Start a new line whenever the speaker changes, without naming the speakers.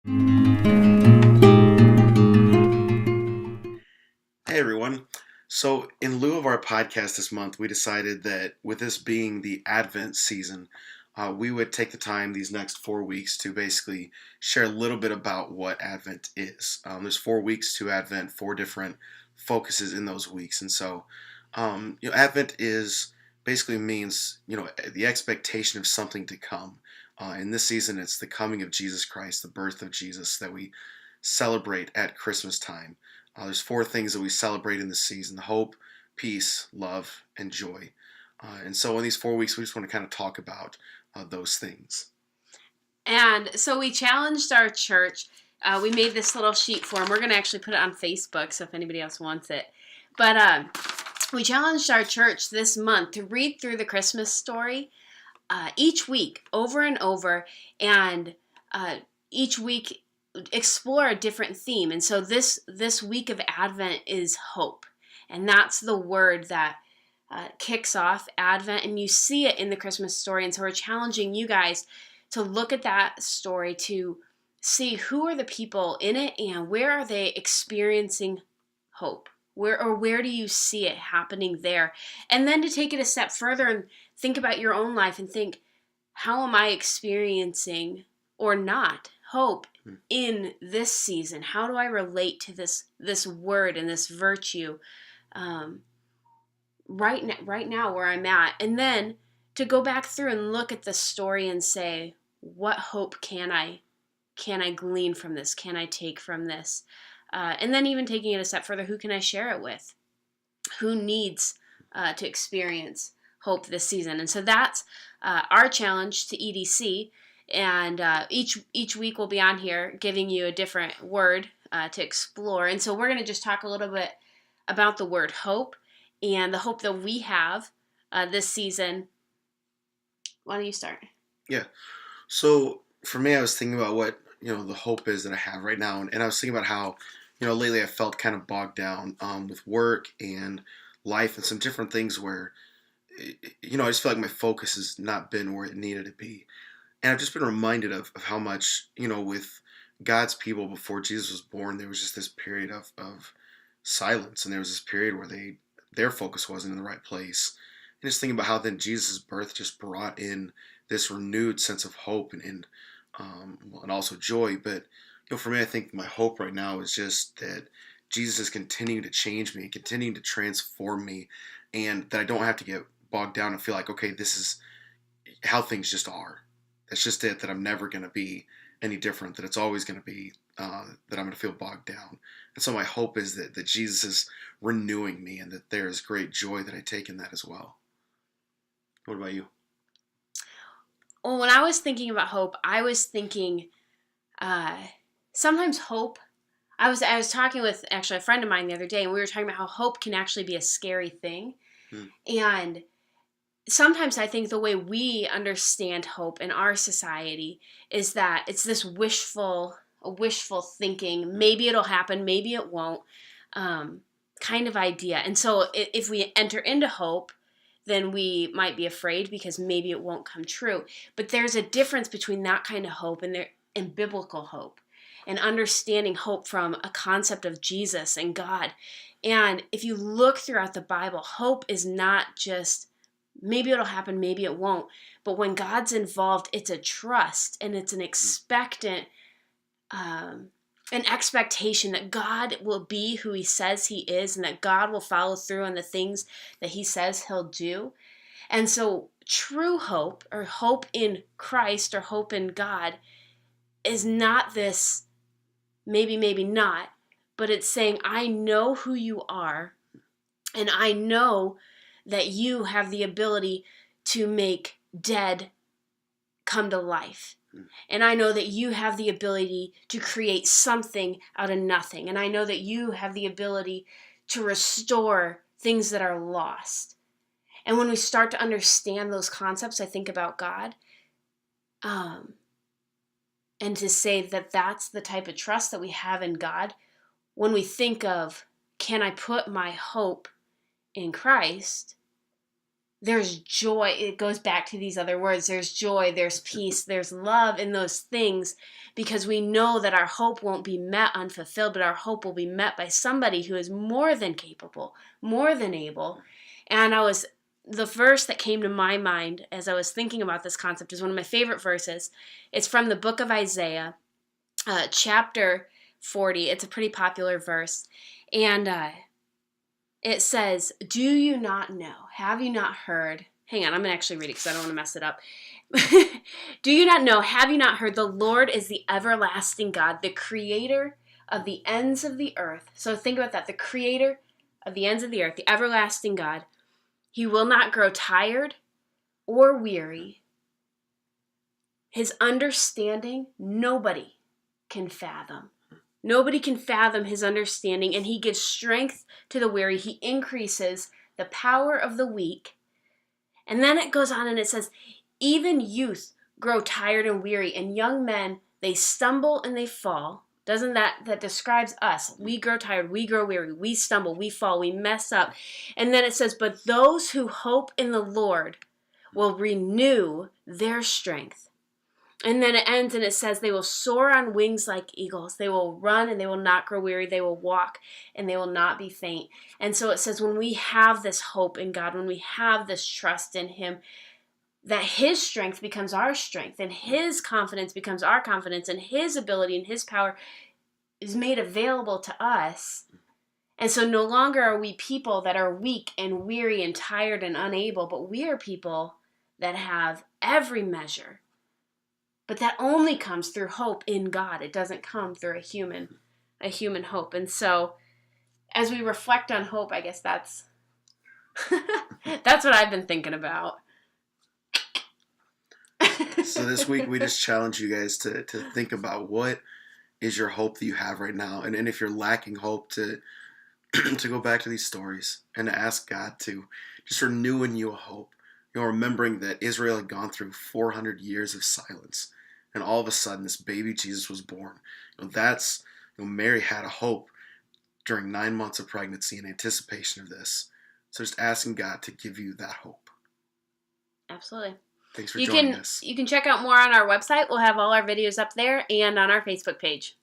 Hey everyone. So, in lieu of our podcast this month, we decided that with this being the Advent season, we would take the time these next 4 weeks to basically share a little bit about what Advent is. There's 4 weeks to Advent, four different focuses in those weeks, and so Advent is basically means the expectation of something to come. In this season, it's the coming of Jesus Christ, the birth of Jesus that we celebrate at Christmas time. There's four things that we celebrate in this season: hope, peace, love, and joy. And so in these 4 weeks, we just want to kind of talk about those things.
And so we challenged our church. We made this little sheet for them. We're going to actually put it on Facebook, so if anybody else wants it. But we challenged our church this month to read through the Christmas story each week, over and over, and each week explore a different theme. And so this week of Advent is hope, and that's the word that kicks off Advent, and you see it in the Christmas story. And so we're challenging you guys to look at that story, to see who are the people in it and where are they experiencing hope. Where do you see it happening there? And then to take it a step further and think about your own life and think, how am I experiencing or not hope in this season? How do I relate to this word and this virtue right now where I'm at? And then to go back through and look at the story and say, what hope can I glean from this? Can I take from this? And then even taking it a step further, who can I share it with? Who needs to experience hope this season? And so that's our challenge to EDC. And each week we'll be on here giving you a different word to explore. And so we're going to just talk a little bit about the word hope and the hope that we have this season. Why don't you start?
Yeah. So for me, I was thinking about what the hope is that I have right now, and I was thinking about how lately I felt kind of bogged down with work and life and some different things where I just feel like my focus has not been where it needed to be. And I've just been reminded of how much, with God's people before Jesus was born, there was just this period of silence. And there was this period where their focus wasn't in the right place. And just thinking about how then Jesus' birth just brought in this renewed sense of hope and also joy. But, for me, I think my hope right now is just that Jesus is continuing to change me, continuing to transform me, and that I don't have to get bogged down and feel like, okay, this is how things just are. That's just it, that I'm never going to be any different, that it's always going to be that I'm going to feel bogged down. And so my hope is that Jesus is renewing me and that there is great joy that I take in that as well. What about you?
Well, when I was thinking about hope, I was thinking sometimes hope, I was talking with actually a friend of mine the other day, and we were talking about how hope can actually be a scary thing. And sometimes I think the way we understand hope in our society is that it's this wishful thinking, maybe it'll happen, maybe it won't, kind of idea. And so if we enter into hope, then we might be afraid because maybe it won't come true. But there's a difference between that kind of hope and biblical hope, and understanding hope from a concept of Jesus and God. And if you look throughout the Bible, hope is not just maybe it'll happen, maybe it won't. But when God's involved, it's a trust and it's an expectant, an expectation that God will be who he says he is and that God will follow through on the things that he says he'll do. And so true hope, or hope in Christ, or hope in God, is not this maybe, maybe not, but it's saying, I know who you are, and I know that you have the ability to make dead come to life. And I know that you have the ability to create something out of nothing. And I know that you have the ability to restore things that are lost. And when we start to understand those concepts, I think about God. And to say that that's the type of trust that we have in God. When we think of, can I put my hope in Christ? there's joy. It goes back to these other words. There's joy, there's peace, there's love in those things, because we know that our hope won't be met unfulfilled, but our hope will be met by somebody who is more than capable, more than able. And the verse that came to my mind as I was thinking about this concept is one of my favorite verses. It's from the book of Isaiah, chapter 40. It's a pretty popular verse. And it says, "Do you not know? Have you not heard?" Hang on, I'm going to actually read it because I don't want to mess it up. "Do you not know? Have you not heard? The Lord is the everlasting God, the creator of the ends of the earth." So think about that. The creator of the ends of the earth, the everlasting God. "He will not grow tired or weary. His understanding, nobody can fathom." Nobody can fathom his understanding, and he gives strength to the weary. He increases the power of the weak. And then it goes on and it says, "Even youth grow tired and weary, and young men, they stumble and they fall." Doesn't that describes us? We grow tired, we grow weary, we stumble, we fall, we mess up. And then it says, "But those who hope in the Lord will renew their strength." And then it ends and it says, "They will soar on wings like eagles. They will run and they will not grow weary. They will walk and they will not be faint." And so it says, when we have this hope in God, when we have this trust in him, that his strength becomes our strength, and his confidence becomes our confidence, and his ability and his power is made available to us. And so no longer are we people that are weak and weary and tired and unable, but we are people that have every measure. But that only comes through hope in God. It doesn't come through a human hope. And so as we reflect on hope, I guess that's that's what I've been thinking about.
So this week we just challenge you guys to think about what is your hope that you have right now, and if you're lacking hope, to to go back to these stories and to ask God to just renew in you a hope. Remembering that Israel had gone through 400 years of silence, and all of a sudden this baby Jesus was born. Mary had a hope during 9 months of pregnancy in anticipation of this. So just asking God to give you that hope.
Absolutely.
Thanks for joining us.
You can check out more on our website. We'll have all our videos up there and on our Facebook page.